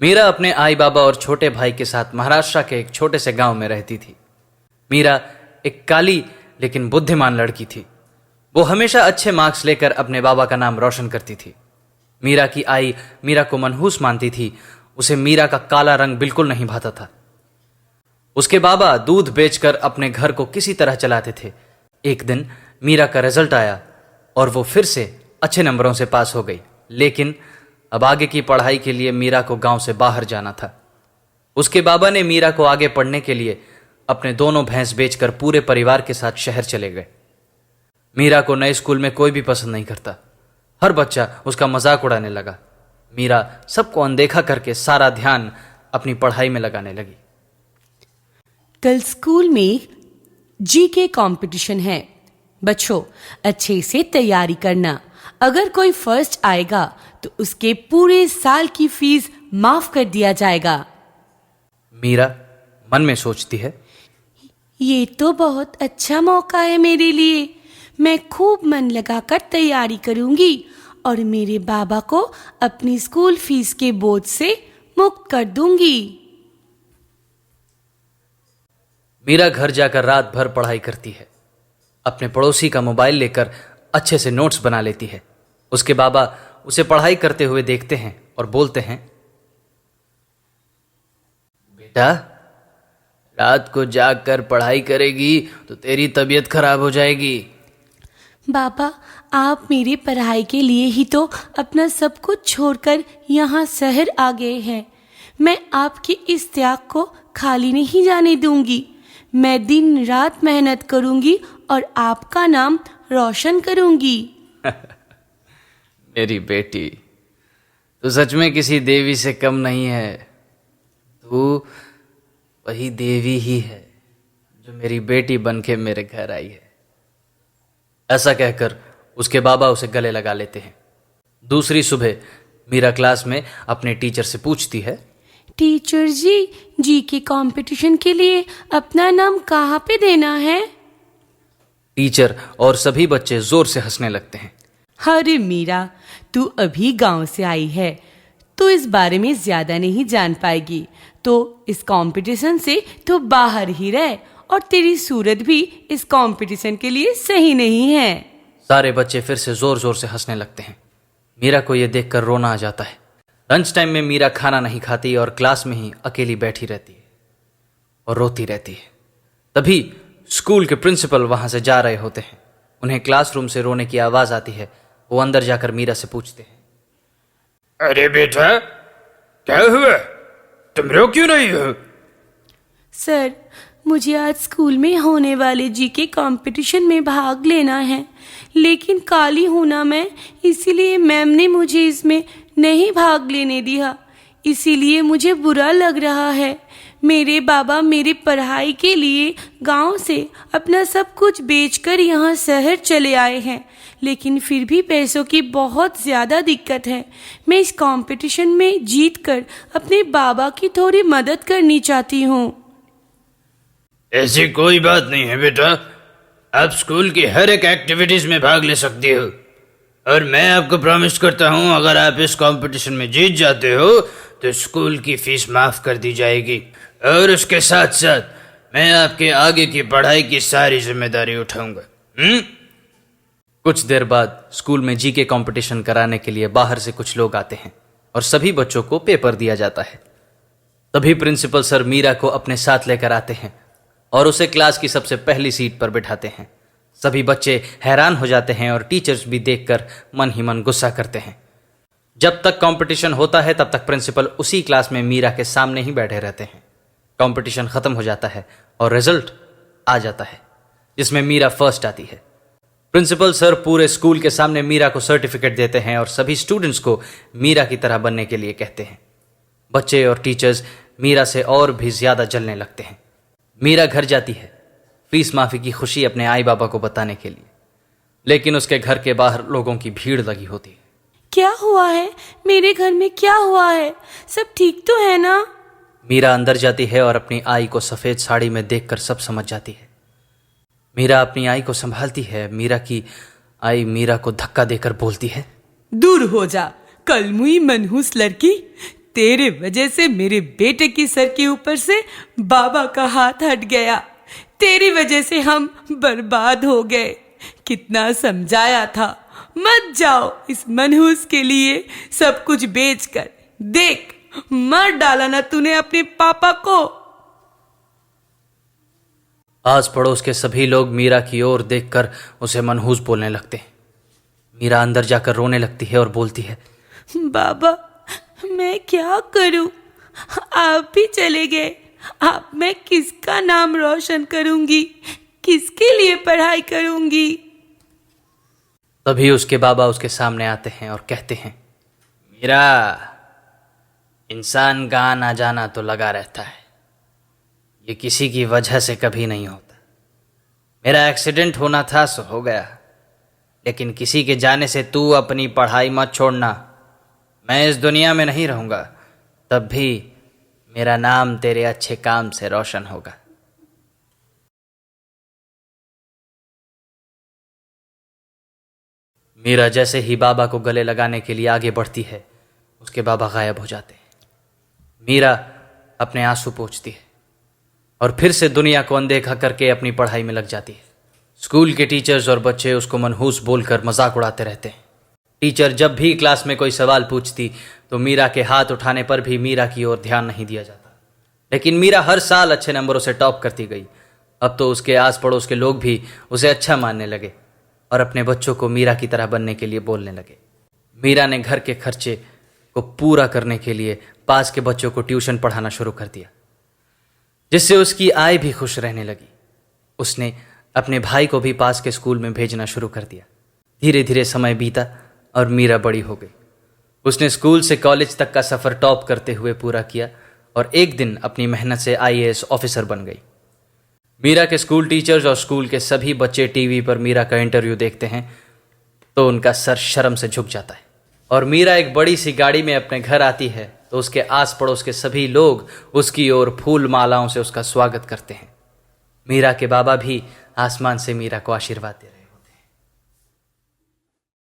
मीरा अपने आई बाबा और छोटे भाई के साथ महाराष्ट्र के एक छोटे से गांव में रहती थी। मीरा एक काली लेकिन बुद्धिमान लड़की थी। वो हमेशा अच्छे मार्क्स लेकर अपने बाबा का नाम रोशन करती थी। मीरा की आई मीरा को मनहूस मानती थी। उसे मीरा का काला रंग बिल्कुल नहीं भाता था। उसके बाबा दूध बेचकर अपने घर को किसी तरह चलाते थे। एक दिन मीरा का रिजल्ट आया और वो फिर से अच्छे नंबरों से पास हो गई, लेकिन अब आगे की पढ़ाई के लिए मीरा को गांव से बाहर जाना था। उसके बाबा ने मीरा को आगे पढ़ने के लिए अपने दोनों भैंस बेचकर पूरे परिवार के साथ शहर चले गए। मीरा को नए स्कूल में कोई भी पसंद नहीं करता। हर बच्चा उसका मजाक उड़ाने लगा। मीरा सबको अनदेखा करके सारा ध्यान अपनी पढ़ाई में लगाने लगी। कल स्कूल में जीके कंपटीशन है। बच्चों, अच्छे से तैयारी करना। अगर कोई फर्स्ट आएगा तो उसके पूरे साल की फीस माफ कर दिया जाएगा। मीरा मन में सोचती है, ये तो बहुत अच्छा मौका है मेरे लिए। मैं खूब मन लगाकर तैयारी करूंगी और मेरे बाबा को अपनी स्कूल फीस के बोझ से मुक्त कर दूंगी। मीरा घर जाकर रात भर पढ़ाई करती है। अपने पड़ोसी का मोबाइल लेकर अच्छे से नोट्स बना लेती है। उसके बाबा उसे पढ़ाई करते हुए देखते हैं और बोलते हैं, बेटा, रात को जाग कर पढ़ाई करेगी तो तेरी तबीयत खराब हो जाएगी। बाबा, आप मेरी पढ़ाई के लिए ही तो अपना सब कुछ छोड़कर यहाँ शहर आ गए हैं। मैं आपके इस त्याग को खाली नहीं जाने दूंगी। मैं दिन रात मेहनत करूंगी और आपका नाम रोशन करूंगी। मेरी बेटी, तू सच में किसी देवी से कम नहीं है। तू वही देवी ही है जो मेरी बेटी बनके मेरे घर आई है। ऐसा कहकर उसके बाबा उसे गले लगा लेते हैं। दूसरी सुबह मीरा क्लास में अपने टीचर से पूछती है, टीचर जी के कंपटीशन के लिए अपना नाम कहाँ पे देना है? टीचर और सभी बच्चे जोर से हंसने लगते हैं। अरे मीरा, तू अभी गांव से आई है तो इस बारे में ज्यादा नहीं जान पाएगी। तो इस कंपटीशन से तो बाहर ही रह और तेरी सूरत भी इस कंपटीशन के लिए सही नहीं है। सारे बच्चे फिर से जोर जोर से हंसने लगते हैं। मीरा को यह देखकर रोना आ जाता है। लंच टाइम में मीरा खाना नहीं खाती और क्लास में ही अकेली बैठी रहती है और रोती रहती है। तभी स्कूल के प्रिंसिपल वहां से जा रहे होते हैं। उन्हें क्लासरूम से रोने की आवाज आती है। वो अंदर जाकर मीरा से पूछते हैं, अरे बेटा, क्या हुआ? तुम रो क्यों नहीं हो? सर, मुझे आज स्कूल में होने वाले जीके कंपटीशन में भाग लेना है, लेकिन काली हूं ना मैं, इसीलिए मैम ने मुझे इसमें नहीं भाग लेने दिया। इसीलिए मुझे बुरा लग रहा है। मेरे बाबा मेरी पढ़ाई के लिए गांव से अपना सब कुछ बेचकर यहाँ शहर चले आए हैं, लेकिन फिर भी पैसों की बहुत ज़्यादा दिक्कत है। मैं इस कंपटीशन में जीतकर अपने बाबा की थोड़ी मदद करनी चाहती हूँ। ऐसी कोई बात नहीं है बेटा, आप स्कूल की हर एक एक्टिविटीज में भाग ले सकती हो और मैं आपको प्रॉमिस करता हूँ, अगर आप इस कंपटीशन में जीत जाते हो तो स्कूल की फीस माफ कर दी जाएगी और उसके साथ साथ मैं आपके आगे की पढ़ाई की सारी जिम्मेदारी उठाऊंगा। कुछ देर बाद स्कूल में जीके कंपटीशन कराने के लिए बाहर से कुछ लोग आते हैं और सभी बच्चों को पेपर दिया जाता है। तभी प्रिंसिपल सर मीरा को अपने साथ लेकर आते हैं और उसे क्लास की सबसे पहली सीट पर बिठाते हैं। सभी बच्चे हैरान हो जाते हैं और टीचर्स भी देखकर मन ही मन गुस्सा करते हैं। जब तक कंपटीशन होता है तब तक प्रिंसिपल उसी क्लास में मीरा के सामने ही बैठे रहते हैं। कंपटीशन खत्म हो जाता है और रिजल्ट आ जाता है जिसमें मीरा फर्स्ट आती है। प्रिंसिपल सर पूरे स्कूल के सामने मीरा को सर्टिफिकेट देते हैं और सभी स्टूडेंट्स को मीरा की तरह बनने के लिए कहते हैं। बच्चे और टीचर्स मीरा से और भी ज्यादा जलने लगते हैं। मीरा घर जाती है फीस माफी की खुशी अपने आई बाबा को बताने के लिए, लेकिन उसके घर के बाहर लोगों की भीड़ लगी होती है। क्या हुआ है? मेरे घर में क्या हुआ है? सब ठीक तो है ना? मीरा अंदर जाती है और अपनी आई को सफेद साड़ी में देखकर सब समझ जाती है। मीरा अपनी आई को संभालती है। मीरा की आई मीरा को धक्का देकर बोलती है, दूर हो जा, कलमुई मनहूस लड़की। तेरे वजह से मेरे बेटे की सर के ऊपर से बाबा का हाथ हट गया। तेरी वजह से हम बर्बाद हो गए। कितना समझाया था, मत जाओ इस मनहूस के लिए सब कुछ बेचकर। देख, मार डाला ना तूने अपने पापा को। आस पड़ोस के सभी लोग मीरा की ओर देखकर उसे मनहूस बोलने लगते हैं। मीरा अंदर जाकर रोने लगती है और बोलती है, बाबा मैं क्या करूं, आप भी चले गए। अब मैं किसका नाम रोशन करूंगी, किसके लिए पढ़ाई करूंगी। तभी उसके बाबा उसके सामने आते हैं और कहते हैं, मीरा, इंसान का आना जाना तो लगा रहता है, ये किसी की वजह से कभी नहीं होता। मेरा एक्सीडेंट होना था सो हो गया, लेकिन किसी के जाने से तू अपनी पढ़ाई मत छोड़ना। मैं इस दुनिया में नहीं रहूंगा, तब भी मेरा नाम तेरे अच्छे काम से रोशन होगा। मीरा जैसे ही बाबा को गले लगाने के लिए आगे बढ़ती है, उसके बाबा गायब हो जाते हैं। मीरा अपने आंसू पोंछती है और फिर से दुनिया को अनदेखा करके अपनी पढ़ाई में लग जाती है। स्कूल के टीचर्स और बच्चे उसको मनहूस बोलकर मजाक उड़ाते रहते हैं। टीचर जब भी क्लास में कोई सवाल पूछती तो मीरा के हाथ उठाने पर भी मीरा की ओर ध्यान नहीं दिया जाता। लेकिन मीरा हर साल अच्छे नंबरों से टॉप करती गई। अब तो उसके आस पड़ोस के लोग भी उसे अच्छा मानने लगे और अपने बच्चों को मीरा की तरह बनने के लिए बोलने लगे। मीरा ने घर के खर्चे को पूरा करने के लिए पास के बच्चों को ट्यूशन पढ़ाना शुरू कर दिया, जिससे उसकी आय भी खुश रहने लगी। उसने अपने भाई को भी पास के स्कूल में भेजना शुरू कर दिया। धीरे धीरे समय बीता और मीरा बड़ी हो गई। उसने स्कूल से कॉलेज तक का सफ़र टॉप करते हुए पूरा किया और एक दिन अपनी मेहनत से IAS ऑफिसर बन गई। मीरा के स्कूल टीचर्स और स्कूल के सभी बच्चे टीवी पर मीरा का इंटरव्यू देखते हैं तो उनका सर शर्म से झुक जाता है। और मीरा एक बड़ी सी गाड़ी में अपने घर आती है तो उसके आस पड़ोस के सभी लोग उसकी ओर फूल मालाओं से उसका स्वागत करते हैं। मीरा के बाबा भी आसमान से मीरा को आशीर्वाद दे रहे हैं।